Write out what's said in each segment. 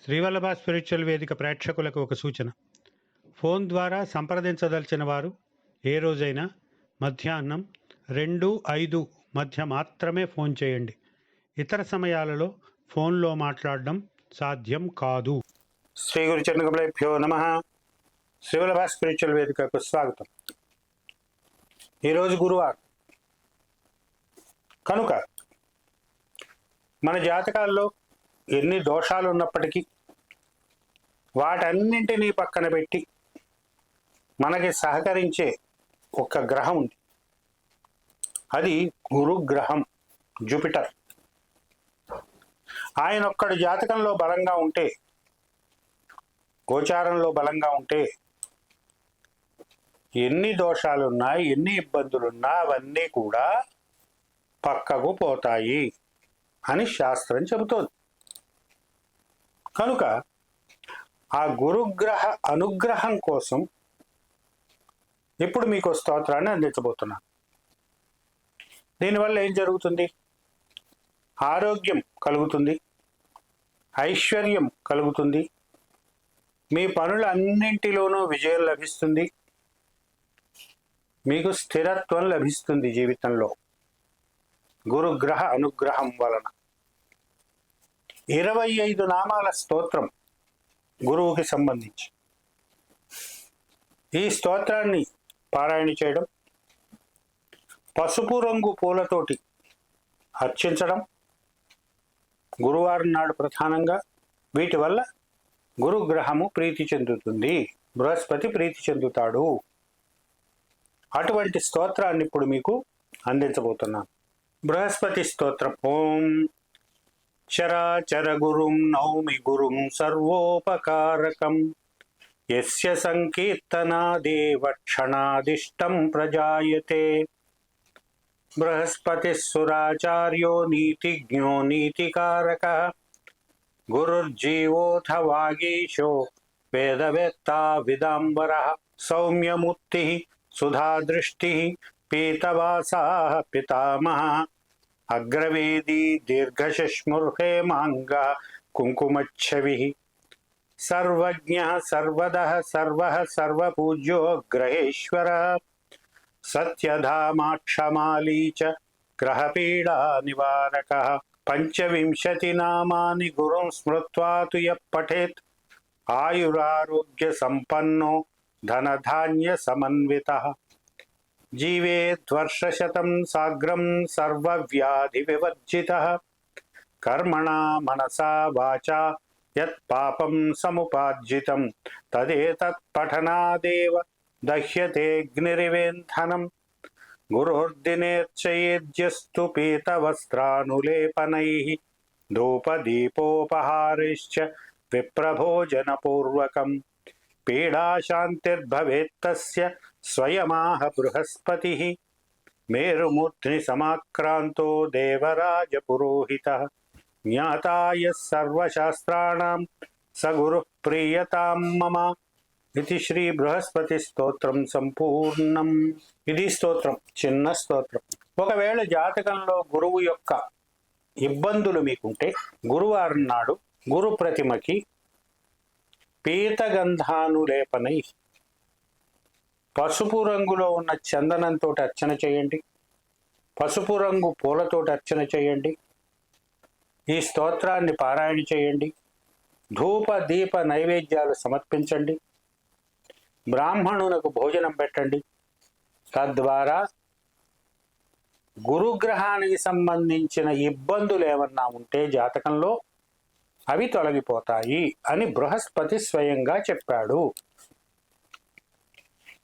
Srivallabha spiritual వేదిక ప్రేక్షకులకు ఒక సూచన. ఫోన్ ద్వారా సంప్రదించదలిచిన వారు ఏ రోజైనా మధ్యాహ్నం 2-5 మధ్య మాత్రమే ఫోన్ చేయండి. ఇతర సమయాలలో ఫోన్లో మాట్లాడడం సాధ్యం కాదు. శ్రీ గురు చరణకమలేభ్యో నమ. శ్రీవల్లభ స్పిరిచువల్ వేదికకు స్వాగతం. ఈరోజు గురువారం కనుక మన జాతకాల్లో ఎన్ని దోషాలు ఉన్నప్పటికీ వాటన్నింటినీ పక్కన పెట్టి మనకి సహకరించే ఒక గ్రహం ఉంది. అది గురుగ్రహం, జూపిటర్. ఆయన ఒక్కడు జాతకంలో బలంగా ఉంటే, గోచారంలో బలంగా ఉంటే ఎన్ని దోషాలున్నా, ఎన్ని ఇబ్బందులున్నా అవన్నీ కూడా పక్కకు పోతాయి అని శాస్త్రం చెబుతోంది. కనుక ఆ గురుగ్రహ అనుగ్రహం కోసం ఇప్పుడు మీకు స్తోత్రాన్ని అందించబోతున్నాను. దీనివల్ల ఏం జరుగుతుంది? ఆరోగ్యం కలుగుతుంది, ఐశ్వర్యం కలుగుతుంది, మీ పనులన్నింటిలోనూ విజయం లభిస్తుంది, మీకు స్థిరత్వం లభిస్తుంది జీవితంలో గురుగ్రహ అనుగ్రహం వలన. 25 నామాల స్తోత్రం గురువుకి సంబంధించి. ఈ స్తోత్రాన్ని పారాయణ చేయడం, పసుపు రంగు పూలతోటి అర్చించడం గురువారం నాడు ప్రధానంగా. వీటి వల్ల గురుగ్రహము ప్రీతి చెందుతుంది, బృహస్పతి ప్రీతి చెందుతాడు. అటువంటి స్తోత్రాన్ని ఇప్పుడు మీకు అందించబోతున్నాను. బృహస్పతి స్తోత్రం. ఓం చరాచర గురుం నౌమి గురుం సర్వోపకారకం యస్య సంకీర్తనాదేవ క్షణాదిష్టం ప్రజాయతే. బృహస్పతిః సురాచార్యో నీతిజ్ఞో నీతికారకః గురుర్జీవోऽథ వాగీశో వేదవేత్తా విదాంబరః. సౌమ్యమూర్తిః సుధాదృష్టిః పీతవాసాః పితామహः అగ్రవేదీ దీర్ఘశశ్ముర్హేమాంగ కుంకుమచ్చవిః. సర్వజ్ఞః సర్వదః సర్వః సర్వపూజ్యో గ్రహేశ్వరः సత్యధామాక్షమాలీ చ గ్రహపీడా నివారకः. 25 నామాని గురుం స్మృత్వా తు యః పఠేత్ ఆయురారోగ్య సంపన్నో ధనధాన్య సమన్వితః. జీవేద్వర్షశతం సాగ్రం సర్వవ్యాధి వివర్జితః. కర్మణా మనసా వాచా యత్ పాపం సముపార్జితం తదేతత్ పఠనాదేవ దహ్యతే అగ్నిరివేంధనం. గురోర్దినేర్చయేద్యస్తు పీతవస్త్రానులేపనైః ధూపదీపోపహారైశ్చ విప్రభోజనపూర్వకం. పీడాశాంతిర్భవేత్తస్య స్వయమాహ బృహస్పతిః. మేరుమూర్ధ్ని సమాక్రాంతో దేవరాజ పురోహితః. జ్ఞాతా యః సర్వశాస్త్రాణాం స గురుః ప్రీయతాం మమ. ఇది శ్రీ బృహస్పతి స్తోత్రం సంపూర్ణం. ఇది స్తోత్రం, చిన్న స్తోత్రం. ఒకవేళ జాతకంలో గురువు యొక్క ఇబ్బందులు మీకుంటే గురువారం నాడు గురు ప్రతిమకి పీతగంధానులేపనై పసుపు రంగులో ఉన్న చందనంతో అర్చన చేయండి, పసుపు రంగు పూలతోటి అర్చన చేయండి, ఈ స్తోత్రాన్ని పారాయణ చేయండి, ధూప దీప నైవేద్యాలు సమర్పించండి, బ్రాహ్మణులకు భోజనం పెట్టండి. తద్వారా గురుగ్రహానికి సంబంధించిన ఇబ్బందులు ఏమన్నా ఉంటే జాతకంలో అవి తొలగిపోతాయి అని బృహస్పతి స్వయంగా చెప్పాడు.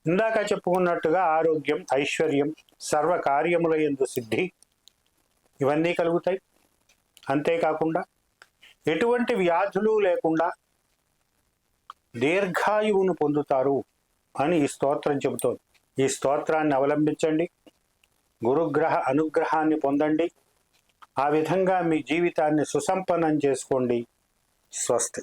ఇందాక చెప్పుకున్నట్టుగా ఆరోగ్యం, ఐశ్వర్యం, సర్వకార్యముల యందు సిద్ధి ఇవన్నీ కలుగుతాయి. అంతేకాకుండా ఎటువంటి వ్యాధులు లేకుండా దీర్ఘాయువును పొందుతారు అని ఈ స్తోత్రం చెబుతోంది. ఈ స్తోత్రాన్ని అవలంబించండి, గురుగ్రహ అనుగ్రహాన్ని పొందండి. ఆ విధంగా మీ జీవితాన్ని సుసంపన్నం చేసుకోండి. స్వస్తి.